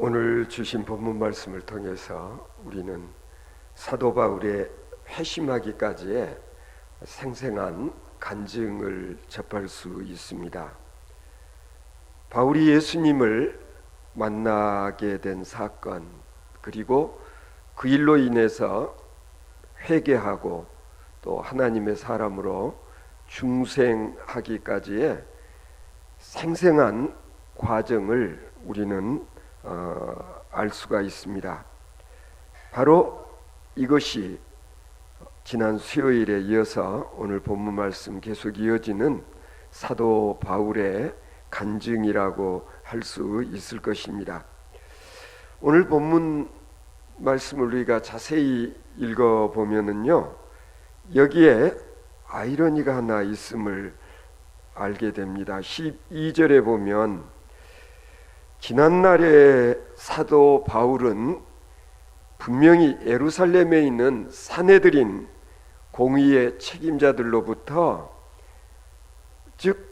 오늘 주신 본문 말씀을 통해서 우리는 사도 바울의 회심하기까지의 생생한 간증을 접할 수 있습니다. 바울이 예수님을 만나게 된 사건, 그리고 그 일로 인해서 회개하고 또 하나님의 사람으로 중생하기까지의 생생한 과정을 우리는 알 수가 있습니다. 바로 이것이 지난 수요일에 이어서 오늘 본문 말씀 계속 이어지는 사도 바울의 간증이라고 할 수 있을 것입니다. 오늘 본문 말씀을 우리가 자세히 읽어보면은요, 여기에 아이러니가 하나 있음을 알게 됩니다. 12절에 보면 지난날에 사도 바울은 분명히 예루살렘에 있는 산헤드린 공의의 책임자들로부터, 즉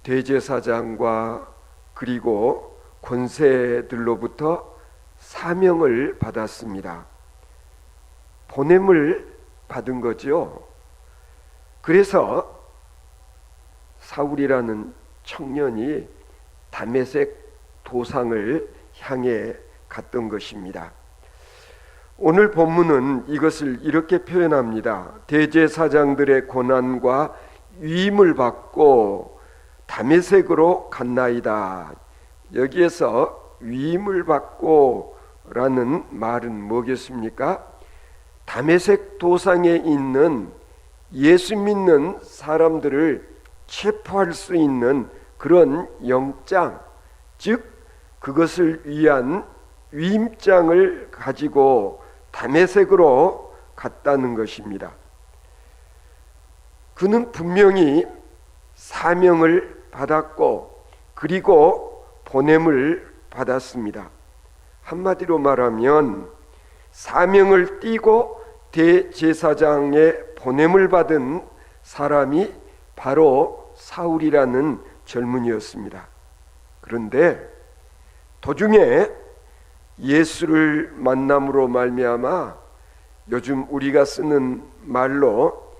대제사장과 그리고 권세들로부터 사명을 받았습니다. 보냄을 받은 거죠. 그래서 사울이라는 청년이 다메섹 도상을 향해 갔던 것입니다. 오늘 본문은 이것을 이렇게 표현합니다. 대제사장들의 고난과 위임을 받고 다메섹으로 갔나이다. 여기에서 위임을 받고 라는 말은 뭐겠습니까? 다메섹 도상에 있는 예수 믿는 사람들을 체포할 수 있는 그런 영장, 즉 그것을 위한 위임장을 가지고 다메섹으로 갔다는 것입니다. 그는 분명히 사명을 받았고 그리고 보냄을 받았습니다. 한마디로 말하면 사명을 띠고 대제사장의 보냄을 받은 사람이 바로 사울이라는 젊은이였습니다. 그런데 도중에 예수를 만남으로 말미암아 요즘 우리가 쓰는 말로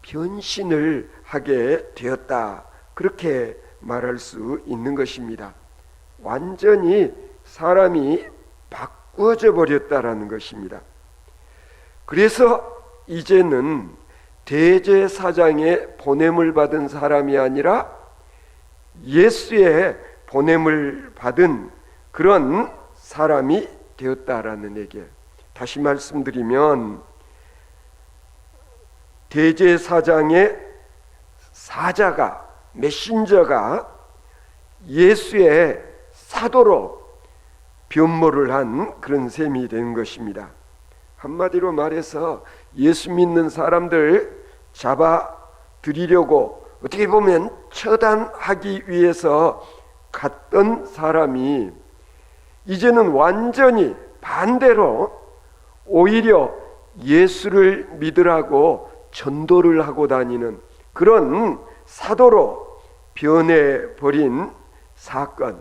변신을 하게 되었다, 그렇게 말할 수 있는 것입니다. 완전히 사람이 바꾸어져 버렸다라는 것입니다. 그래서 이제는 대제사장의 보냄을 받은 사람이 아니라 예수의 보냄을 받은 그런 사람이 되었다라는 얘기예요. 다시 말씀드리면 대제사장의 사자가, 메신저가 예수의 사도로 변모를 한 그런 셈이 된 것입니다. 한마디로 말해서 예수 믿는 사람들 잡아들이려고 어떻게 보면 처단하기 위해서 갔던 사람이 이제는 완전히 반대로 오히려 예수를 믿으라고 전도를 하고 다니는 그런 사도로 변해버린 사건,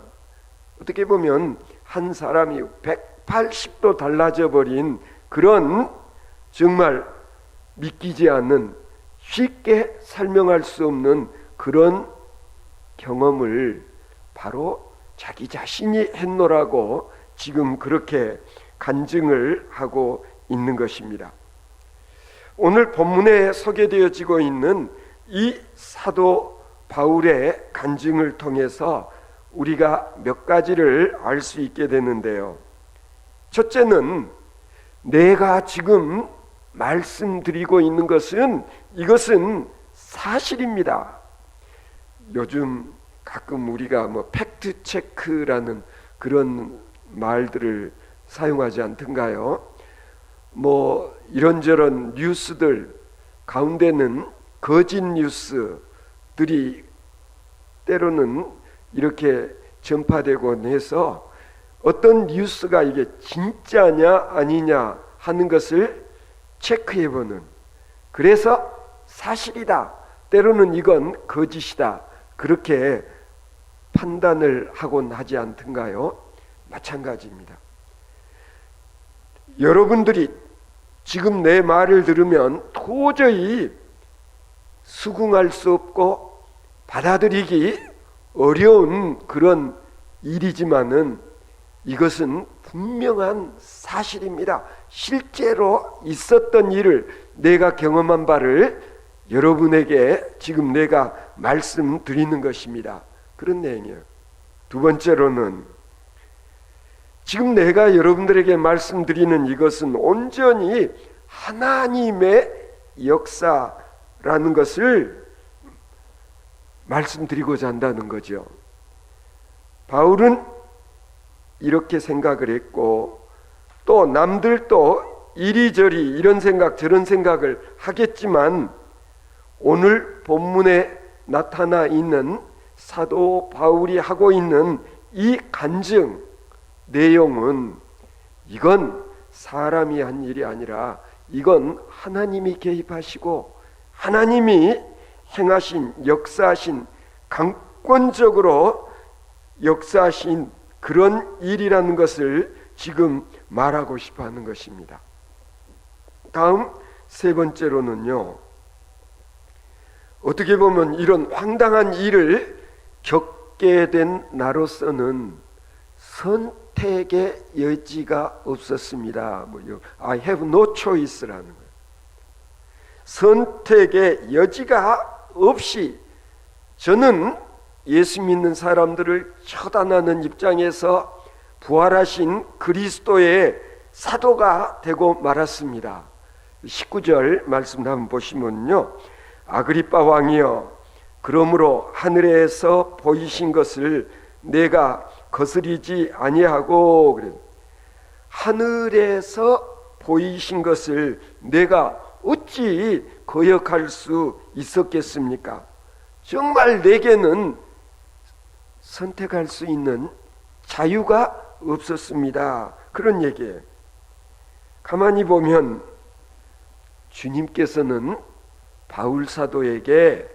어떻게 보면 한 사람이 180도 달라져 버린 그런 정말 믿기지 않는, 쉽게 설명할 수 없는 그런 경험을 바로 자기 자신이 했노라고 지금 그렇게 간증을 하고 있는 것입니다. 오늘 본문에 소개되어지고 있는 이 사도 바울의 간증을 통해서 우리가 몇 가지를 알 수 있게 되는데요. 첫째는 내가 지금 말씀드리고 있는 것은 이것은 사실입니다. 요즘 가끔 우리가 팩트 체크라는 그런 말들을 사용하지 않던가요? 이런저런 뉴스들 가운데는 거짓 뉴스들이 때로는 이렇게 전파되곤 해서 어떤 뉴스가 이게 진짜냐 아니냐 하는 것을 체크해보는, 그래서 사실이다, 때로는 이건 거짓이다, 그렇게 판단을 하곤 하지 않던가요? 마찬가지입니다. 여러분들이 지금 내 말을 들으면 도저히 수긍할 수 없고 받아들이기 어려운 그런 일이지만은 이것은 분명한 사실입니다. 실제로 있었던 일을, 내가 경험한 바를 여러분에게 지금 내가 말씀드리는 것입니다. 그런 내용이에요. 두 번째로는 지금 내가 여러분들에게 말씀드리는 이것은 온전히 하나님의 역사라는 것을 말씀드리고자 한다는 거죠. 바울은 이렇게 생각을 했고, 또 남들도 이리저리 이런 생각 저런 생각을 하겠지만, 오늘 본문에 나타나 있는 사도 바울이 하고 있는 이 간증 내용은, 이건 사람이 한 일이 아니라 이건 하나님이 개입하시고 하나님이 행하신, 역사하신, 강권적으로 역사하신 그런 일이라는 것을 지금 말하고 싶어 하는 것입니다. 다음 세 번째로는요, 어떻게 보면 이런 황당한 일을 겪게 된 나로서는 선택의 여지가 없었습니다. I have no choice라는 거예요. 선택의 여지가 없이 저는 예수 믿는 사람들을 처단하는 입장에서 부활하신 그리스도의 사도가 되고 말았습니다. 19절 말씀 한번 보시면요, 아그리빠 왕이여, 그러므로 하늘에서 보이신 것을 내가 거스리지 아니하고, 그래. 하늘에서 보이신 것을 내가 어찌 거역할 수 있었겠습니까? 정말 내게는 선택할 수 있는 자유가 없었습니다. 그런 얘기예요. 가만히 보면 주님께서는 바울 사도에게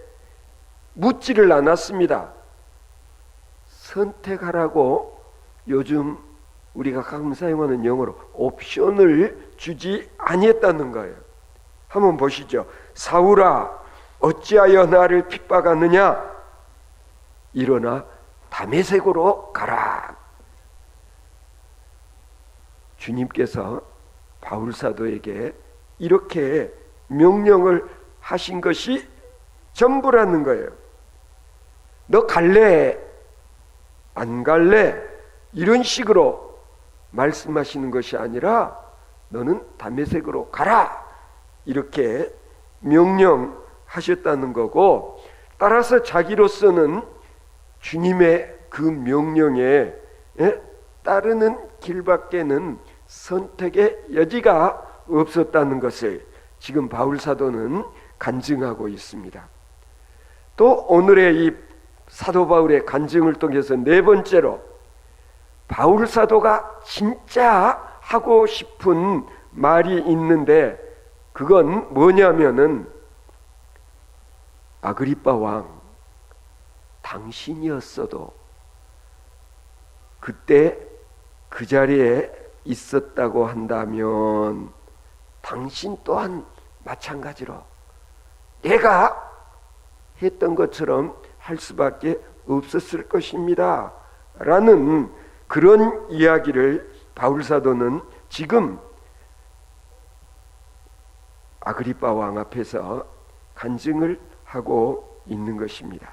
묻지를 않았습니다. 선택하라고 요즘 우리가 가끔 사용하는 영어로 옵션을 주지 아니했다는 거예요. 한번 보시죠. 사울아, 어찌하여 나를 핍박하느냐? 일어나 다메섹으로 가라. 주님께서 바울 사도에게 이렇게 명령을 하신 것이 전부라는 거예요. 너 갈래? 안 갈래? 이런 식으로 말씀하시는 것이 아니라 너는 다메섹으로 가라, 이렇게 명령하셨다는 거고, 따라서 자기로서는 주님의 그 명령에 따르는 길밖에는 선택의 여지가 없었다는 것을 지금 바울 사도는 간증하고 있습니다. 또 오늘의 이 사도 바울의 간증을 통해서 네 번째로 바울 사도가 진짜 하고 싶은 말이 있는데, 그건 뭐냐면은, 아그리빠 왕, 당신이었어도 그때 그 자리에 있었다고 한다면 당신 또한 마찬가지로 내가 했던 것처럼 할 수밖에 없었을 것입니다 라는 그런 이야기를 바울 사도는 지금 아그리빠 왕 앞에서 간증을 하고 있는 것입니다.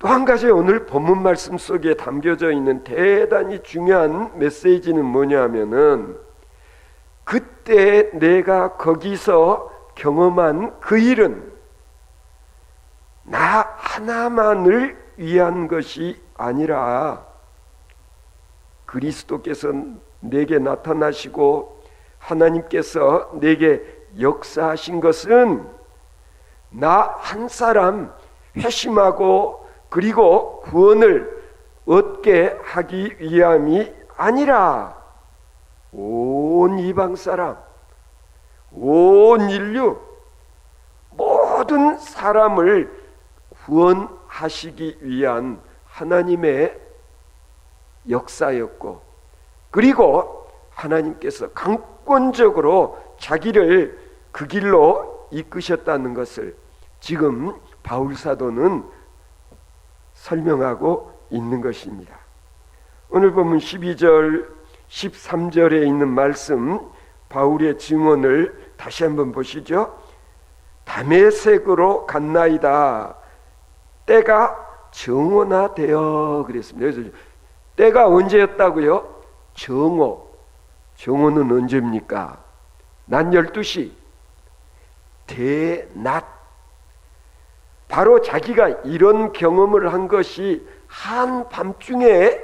또 한 가지 오늘 본문 말씀 속에 담겨져 있는 대단히 중요한 메시지는 뭐냐면은, 그때 내가 거기서 경험한 그 일은 나 하나만을 위한 것이 아니라 그리스도께서 내게 나타나시고 하나님께서 내게 역사하신 것은 나 한 사람 회심하고 그리고 구원을 얻게 하기 위함이 아니라 온 이방 사람, 온 인류, 모든 사람을 구원하시기 위한 하나님의 역사였고, 그리고 하나님께서 강권적으로 자기를 그 길로 이끄셨다는 것을 지금 바울 사도는 설명하고 있는 것입니다. 오늘 보면 12절 13절에 있는 말씀, 바울의 증언을 다시 한번 보시죠. 다메섹으로 갔나이다. 때가 정오나되어 그랬습니다. 그래서 때가 언제였다고요? 정오. 정오는 언제입니까? 낮 12시. 대낮. 바로 자기가 이런 경험을 한 것이 한밤중에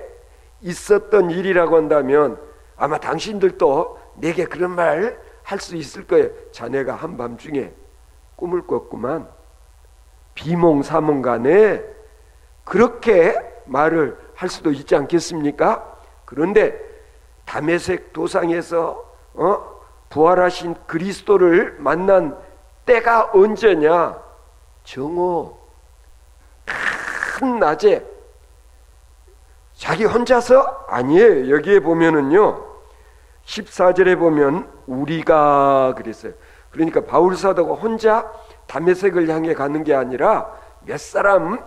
있었던 일이라고 한다면 아마 당신들도 내게 그런 말 할 수 있을 거예요. 자네가 한밤중에 꿈을 꿨구만. 비몽사몽간에 그렇게 말을 할 수도 있지 않겠습니까? 그런데 다메섹 도상에서 부활하신 그리스도를 만난 때가 언제냐? 정오, 큰 낮에. 자기 혼자서? 아니에요. 여기에 보면은요 14절에 보면 우리가 그랬어요. 그러니까 바울 사도가 혼자 다메섹을 향해 가는 게 아니라 몇 사람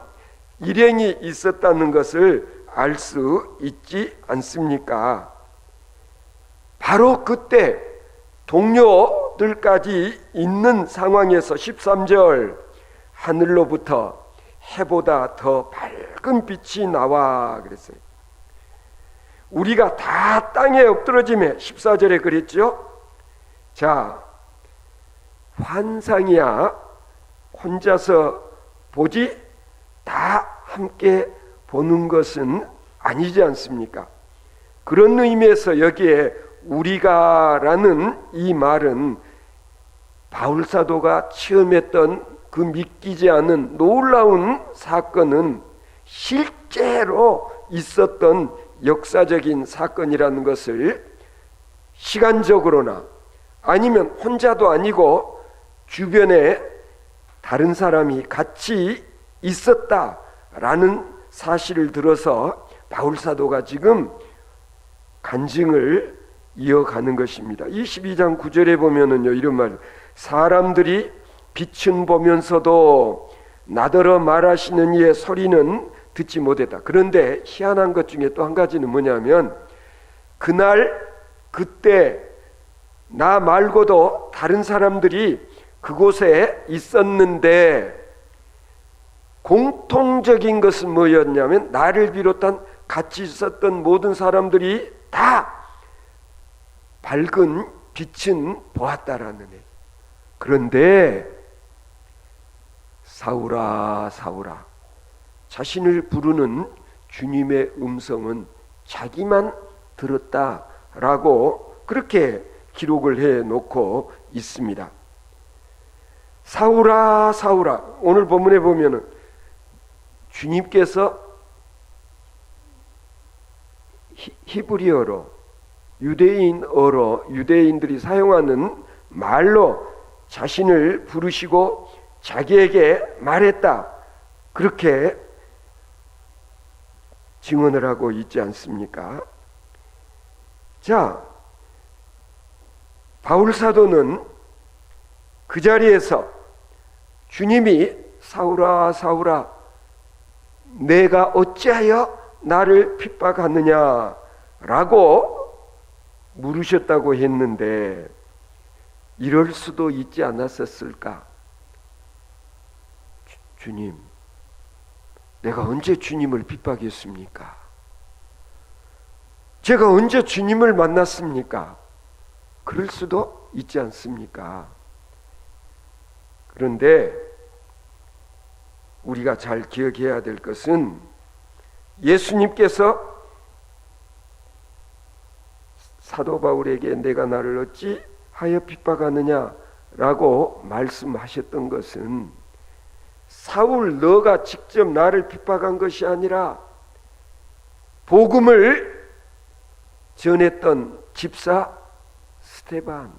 일행이 있었다는 것을 알 수 있지 않습니까? 바로 그때 동료들까지 있는 상황에서 13절 하늘로부터 해보다 더 밝은 빛이 나와 그랬어요. 우리가 다 땅에 엎드러짐에 14절에 그랬죠. 자, 환상이야. 혼자서 보지 다 함께 보는 것은 아니지 않습니까? 그런 의미에서 여기에 우리가라는 이 말은 바울 사도가 체험했던 그 믿기지 않은 놀라운 사건은 실제로 있었던 역사적인 사건이라는 것을 시간적으로나 아니면 혼자도 아니고 주변에 다른 사람이 같이 있었다라는 사실을 들어서 바울 사도가 지금 간증을 이어가는 것입니다. 22장 9절에 보면은요 이런 말, 사람들이 빛은 보면서도 나더러 말하시는 이의 소리는 듣지 못했다. 그런데 희한한 것 중에 또 한 가지는 뭐냐면 그날 그때 나 말고도 다른 사람들이 그곳에 있었는데 공통적인 것은 뭐였냐면 나를 비롯한 같이 있었던 모든 사람들이 다 밝은 빛은 보았다라는 애. 그런데 사울아 사울아, 자신을 부르는 주님의 음성은 자기만 들었다라고 그렇게 기록을 해놓고 있습니다. 사울아 사울아, 오늘 본문에 보면은 주님께서 히브리어로 유대인어로 유대인들이 사용하는 말로 자신을 부르시고 자기에게 말했다, 그렇게 증언을 하고 있지 않습니까? 자, 바울 사도는 그 자리에서 주님이 사울아 사울아 내가 어찌하여 나를 핍박하느냐 라고 물으셨다고 했는데 이럴 수도 있지 않았었을까? 주님, 내가 언제 주님을 핍박했습니까? 제가 언제 주님을 만났습니까? 그럴 수도 있지 않습니까? 그런데 우리가 잘 기억해야 될 것은 예수님께서 사도 바울에게 내가 나를 어찌 하여 핍박하느냐라고 말씀하셨던 것은 사울 너가 직접 나를 핍박한 것이 아니라 복음을 전했던 집사 스데반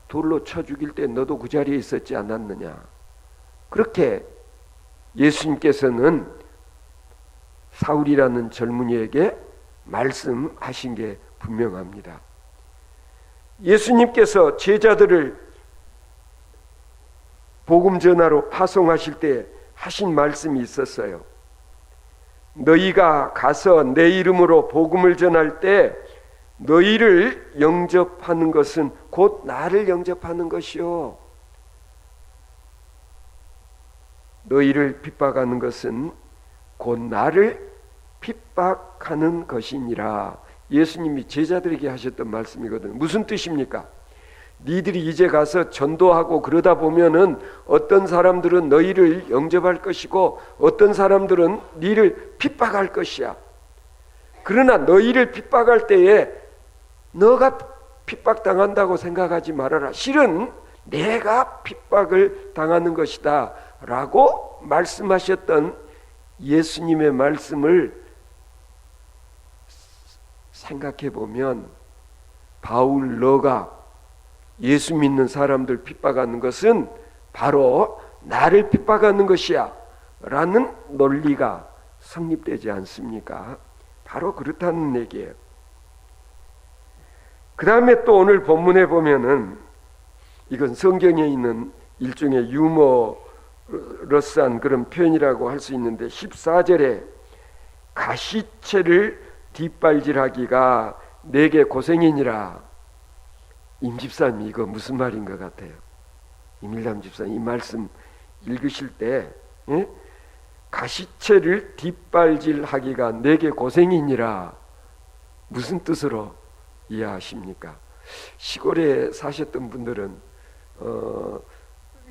돌로 쳐 죽일 때 너도 그 자리에 있었지 않았느냐, 그렇게 예수님께서는 사울이라는 젊은이에게 말씀하신 게 분명합니다. 예수님께서 제자들을 복음 전하러 파송하실 때 하신 말씀이 있었어요. 너희가 가서 내 이름으로 복음을 전할 때 너희를 영접하는 것은 곧 나를 영접하는 것이요, 너희를 핍박하는 것은 곧 나를 핍박하는 것이니라. 예수님이 제자들에게 하셨던 말씀이거든요. 무슨 뜻입니까? 니들이 이제 가서 전도하고 그러다 보면은 어떤 사람들은 너희를 영접할 것이고 어떤 사람들은 니를 핍박할 것이야. 그러나 너희를 핍박할 때에 너가 핍박당한다고 생각하지 말아라. 실은 내가 핍박을 당하는 것이다 라고 말씀하셨던 예수님의 말씀을 생각해 보면, 바울 너가 예수 믿는 사람들 핍박하는 것은 바로 나를 핍박하는 것이야 라는 논리가 성립되지 않습니까? 바로 그렇다는 얘기예요. 그 다음에 또 오늘 본문에 보면은, 이건 성경에 있는 일종의 유머러스한 그런 표현이라고 할 수 있는데, 14절에 가시채를 뒷발질하기가 내게 고생이니라. 임 집사님이 이거 무슨 말인 것 같아요? 임일남 집사님 이 말씀 읽으실 때, 예? 가시채를 뒷발질하기가 내게 고생이니라, 무슨 뜻으로 이해하십니까? 시골에 사셨던 분들은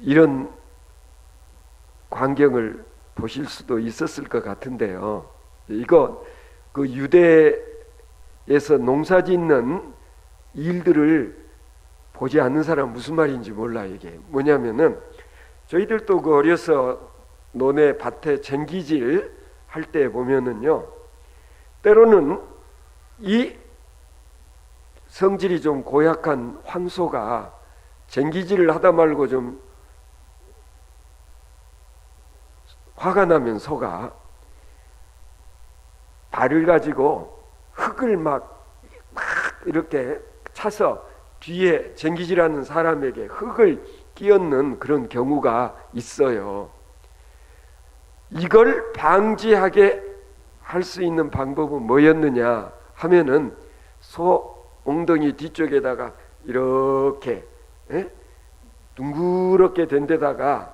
이런 광경을 보실 수도 있었을 것 같은데요. 이거 그 유대에서 농사짓는 일들을 보지 않는 사람 무슨 말인지 몰라. 이게 뭐냐면은, 저희들도 그 어려서 논에 밭에 쟁기질 할 때 보면은요, 때로는 이 성질이 좀 고약한 황소가 쟁기질을 하다 말고 좀 화가 나면 소가 발을 가지고 흙을 막 이렇게 차서 뒤에 쟁기질하는 사람에게 흙을 끼얹는 그런 경우가 있어요. 이걸 방지하게 할 수 있는 방법은 뭐였느냐 하면은, 소 엉덩이 뒤쪽에다가 이렇게 둥그렇게 된 데다가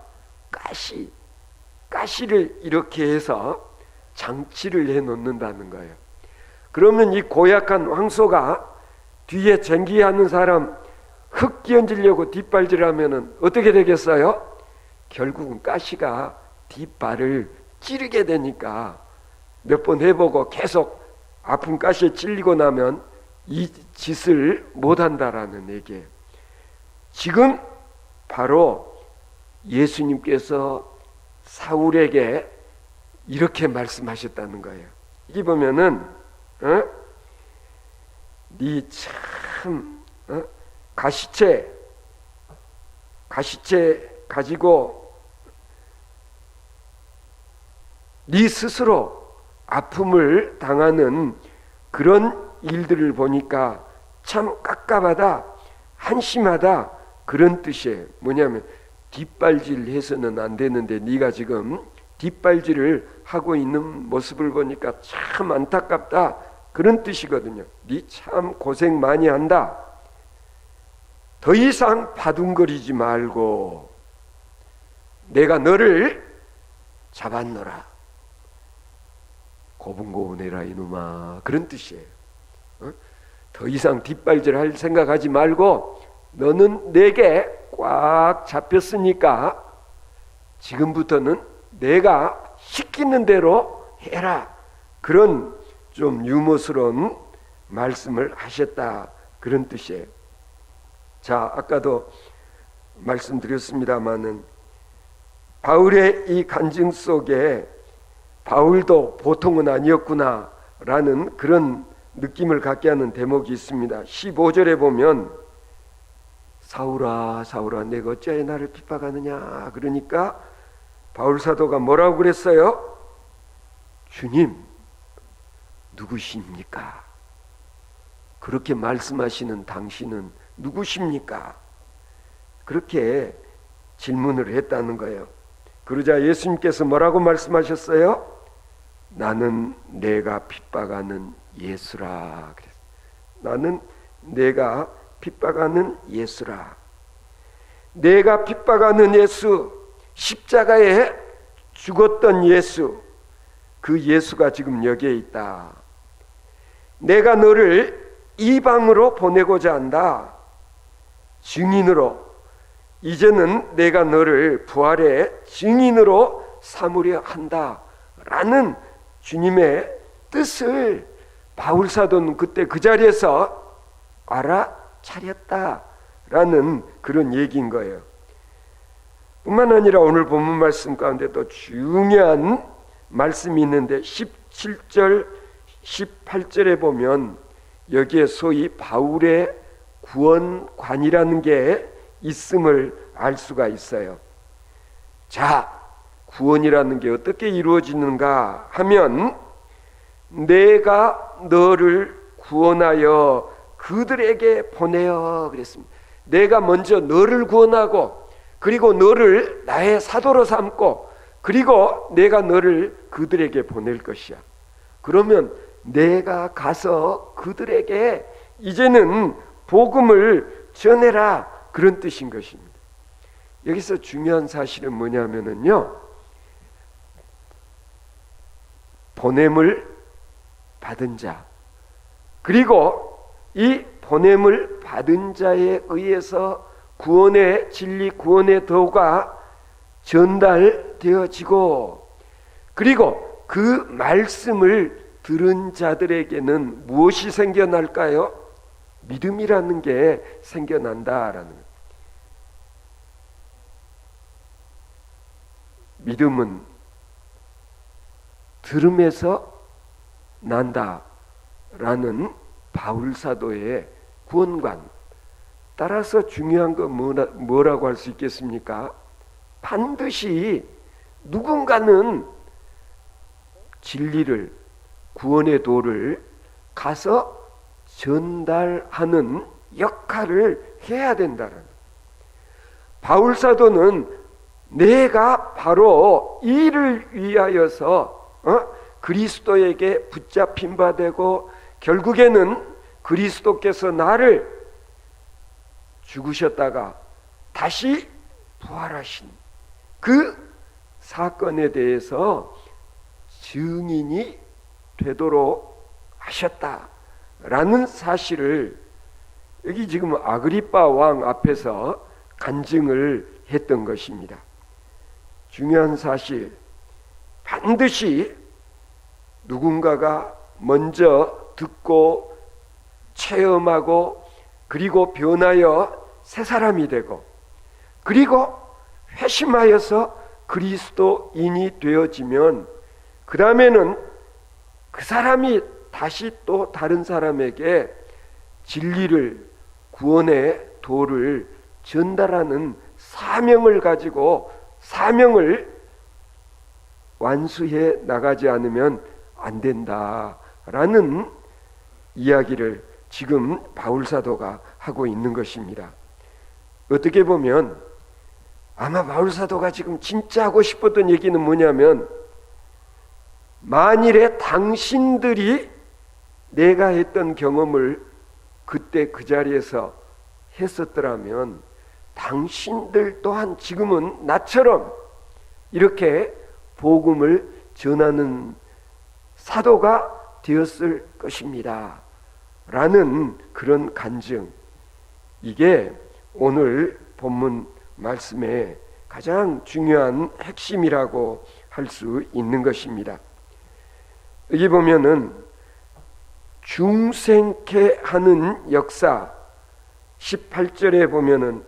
가시를 이렇게 해서 장치를 해 놓는다는 거예요. 그러면 이 고약한 황소가 뒤에 쟁기하는 사람 흙 끼얹으려고 뒷발질하면은 어떻게 되겠어요? 결국은 가시가 뒷발을 찌르게 되니까 몇 번 해보고 계속 아픈 가시에 찔리고 나면 이 짓을 못한다라는 얘기예요. 지금 바로 예수님께서 사울에게 이렇게 말씀하셨다는 거예요. 이게 보면은 네 참 가시채 가지고 네 스스로 아픔을 당하는 그런 일들을 보니까 참 깝깝하다, 한심하다, 그런 뜻이에요. 뭐냐면 뒷발질 해서는 안 되는데 네가 지금 뒷발질을 하고 있는 모습을 보니까 참 안타깝다, 그런 뜻이거든요. 네 참 고생 많이 한다. 더 이상 바둥거리지 말고 내가 너를 잡았노라. 고분고분해라 이놈아, 그런 뜻이에요. 더 이상 뒷발질할 생각하지 말고 너는 내게 꽉 잡혔으니까 지금부터는 내가 시키는 대로 해라. 그런 좀 유머스러운 말씀을 하셨다, 그런 뜻이에요. 자, 아까도 말씀드렸습니다마는 바울의 이 간증 속에 바울도 보통은 아니었구나 라는 그런 느낌을 갖게 하는 대목이 있습니다. 15절에 보면 사울아 사울아 내가 어찌하여 나를 핍박하느냐, 그러니까 바울 사도가 뭐라고 그랬어요? 주님 누구십니까? 그렇게 말씀하시는 당신은 누구십니까? 그렇게 질문을 했다는 거예요. 그러자 예수님께서 뭐라고 말씀하셨어요? 나는 내가 핍박하는 예수라. 나는 내가 핍박하는 예수라. 내가 핍박하는 예수, 십자가에 죽었던 예수, 그 예수가 지금 여기에 있다. 내가 너를 이방으로 보내고자 한다. 증인으로. 이제는 내가 너를 부활의 증인으로 삼으려 한다. 라는 주님의 뜻을 바울 사도는 그때 그 자리에서 알아차렸다. 라는 그런 얘기인 거예요. 뿐만 아니라 오늘 본문 말씀 가운데 또 중요한 말씀이 있는데 17절 18절에 보면 여기에 소위 바울의 구원관이라는 게 있음을 알 수가 있어요. 자, 구원이라는 게 어떻게 이루어지는가 하면 내가 너를 구원하여 그들에게 보내어 그랬습니다. 내가 먼저 너를 구원하고 그리고 너를 나의 사도로 삼고 그리고 내가 너를 그들에게 보낼 것이야. 그러면 내가 가서 그들에게 이제는 복음을 전해라, 그런 뜻인 것입니다. 여기서 중요한 사실은 뭐냐면요, 보냄을 받은 자, 그리고 이 보냄을 받은 자에 의해서 구원의 진리, 구원의 도가 전달되어지고, 그리고 그 말씀을 들은 자들에게는 무엇이 생겨날까요? 믿음이라는 게 생겨난다라는 거예요. 믿음은 들음에서 난다라는 바울 사도의 구원관. 따라서 중요한 건 뭐라고 할 수 있겠습니까? 반드시 누군가는 진리를, 구원의 도를 가서 전달하는 역할을 해야 된다는. 바울 사도는 내가 바로 이를 위하여서 그리스도에게 붙잡힌 바 되고 결국에는 그리스도께서 나를 죽으셨다가 다시 부활하신 그 사건에 대해서 증인이 되도록 하셨다라는 사실을 여기 지금 아그리빠 왕 앞에서 간증을 했던 것입니다. 중요한 사실, 반드시 누군가가 먼저 듣고 체험하고 그리고 변하여 새 사람이 되고 그리고 회심하여서 그리스도인이 되어지면 그 다음에는 그 사람이 다시 또 다른 사람에게 진리를, 구원의 도를 전달하는 사명을 가지고 사명을 완수해 나가지 않으면 안 된다라는 이야기를 지금 바울 사도가 하고 있는 것입니다. 어떻게 보면 아마 바울 사도가 지금 진짜 하고 싶었던 얘기는 뭐냐면, 만일에 당신들이 내가 했던 경험을 그때 그 자리에서 했었더라면 당신들 또한 지금은 나처럼 이렇게 복음을 전하는 사도가 되었을 것입니다 라는 그런 간증, 이게 오늘 본문 말씀의 가장 중요한 핵심이라고 할 수 있는 것입니다. 여기 보면은 중생케 하는 역사 18절에 보면은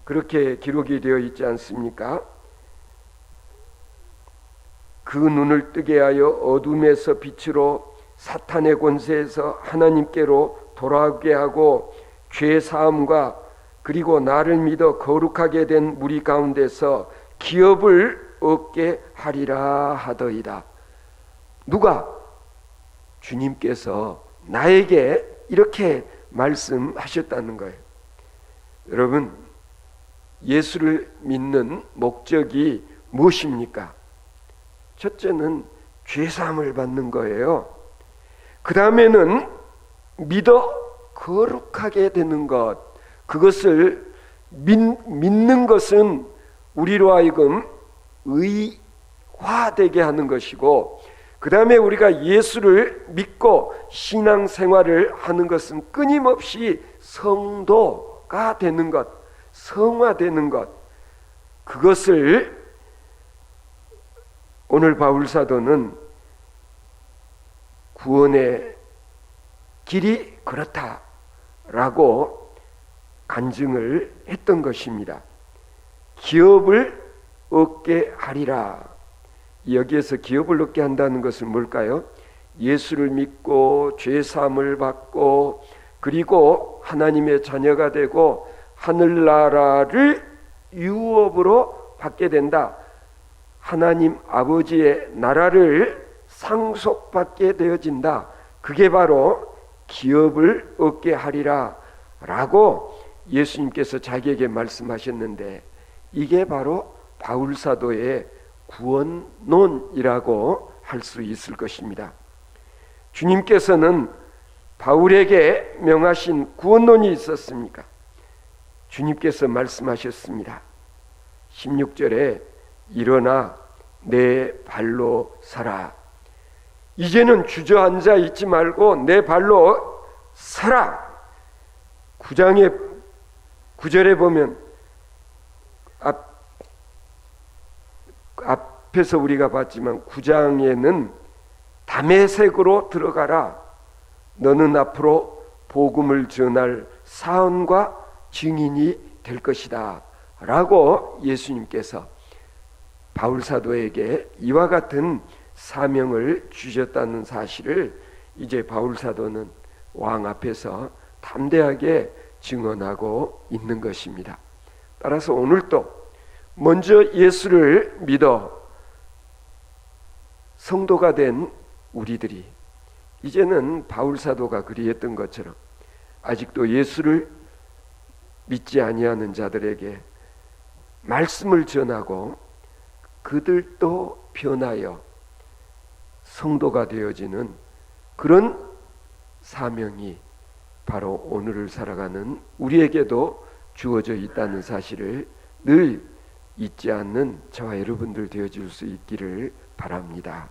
그렇게 기록이 되어 있지 않습니까? 그 눈을 뜨게 하여 어둠에서 빛으로, 사탄의 권세에서 하나님께로 돌아오게 하고 죄 사함과 그리고 나를 믿어 거룩하게 된 무리 가운데서 기업을 얻게 하리라 하더이다. 누가? 주님께서 나에게 이렇게 말씀하셨다는 거예요. 여러분, 예수를 믿는 목적이 무엇입니까? 첫째는 죄사함을 받는 거예요. 그 다음에는 믿어 거룩하게 되는 것, 그것을 믿는 것은 우리로 하여금 의화되게 하는 것이고, 그 다음에 우리가 예수를 믿고 신앙생활을 하는 것은 끊임없이 성도가 되는 것, 성화되는 것, 그것을 오늘 바울사도는 구원의 길이 그렇다라고 간증을 했던 것입니다. 기업을 얻게 하리라. 여기에서 기업을 얻게 한다는 것은 뭘까요? 예수를 믿고 죄사함을 받고 그리고 하나님의 자녀가 되고 하늘나라를 유업으로 받게 된다. 하나님 아버지의 나라를 상속받게 되어진다. 그게 바로 기업을 얻게 하리라 라고 예수님께서 자기에게 말씀하셨는데, 이게 바로 바울사도의 구원론이라고 할 수 있을 것입니다. 주님께서는 바울에게 명하신 구원론이 있었습니까? 주님께서 말씀하셨습니다. 16절에 일어나 내 발로 서라. 이제는 주저앉아 있지 말고 내 발로 서라. 9절에 보면 앞에서 우리가 봤지만 9장에는 다메섹으로 들어가라. 너는 앞으로 복음을 전할 사원과 증인이 될 것이다 라고 예수님께서 바울사도에게 이와 같은 사명을 주셨다는 사실을 이제 바울사도는 왕 앞에서 담대하게 증언하고 있는 것입니다. 따라서 오늘도 먼저 예수를 믿어 성도가 된 우리들이 이제는 바울사도가 그리했던 것처럼 아직도 예수를 믿지 아니하는 자들에게 말씀을 전하고 그들도 변하여 성도가 되어지는 그런 사명이 바로 오늘을 살아가는 우리에게도 주어져 있다는 사실을 늘 잊지 않는 저와 여러분들 되어줄 수 있기를 바랍니다.